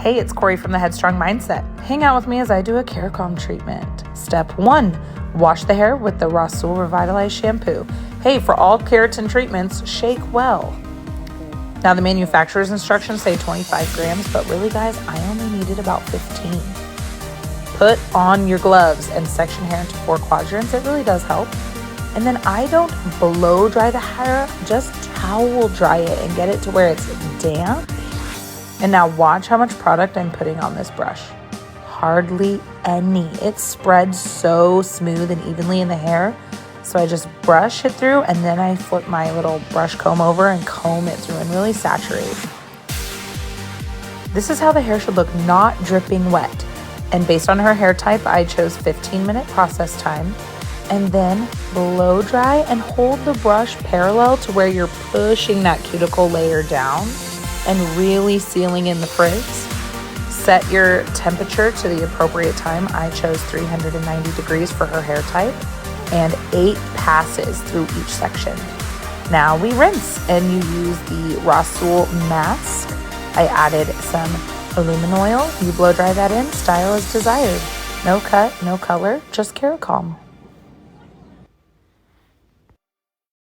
Hey, it's Kori from the Headstrong Mindset. Hang out with me as I do a Keracalm treatment. Step 1, wash the hair with the Keracalm Revitalized shampoo. Hey, for all keratin treatments, shake well. Now the manufacturer's instructions say 25 grams, but really guys, I only needed about 15. Put on your gloves and section hair into 4 quadrants. It really does help. And then I don't blow dry the hair, just towel dry it and get it to where it's damp. And now watch how much product I'm putting on this brush. Hardly any. It spreads so smooth and evenly in the hair. So I just brush it through and then I flip my little brush comb over and comb it through and really saturate. This is how the hair should look, not dripping wet. And based on her hair type, I chose 15-minute process time. And then blow dry and hold the brush parallel to where you're pushing that cuticle layer down and really sealing in the frizz. Set your temperature to the appropriate time. I chose 390 degrees for her hair type and 8 passes through each section. Now we rinse and you use the Keracalm mask. I added some aluminum oil. You blow dry that in, style as desired. No cut, no color, just Keracalm.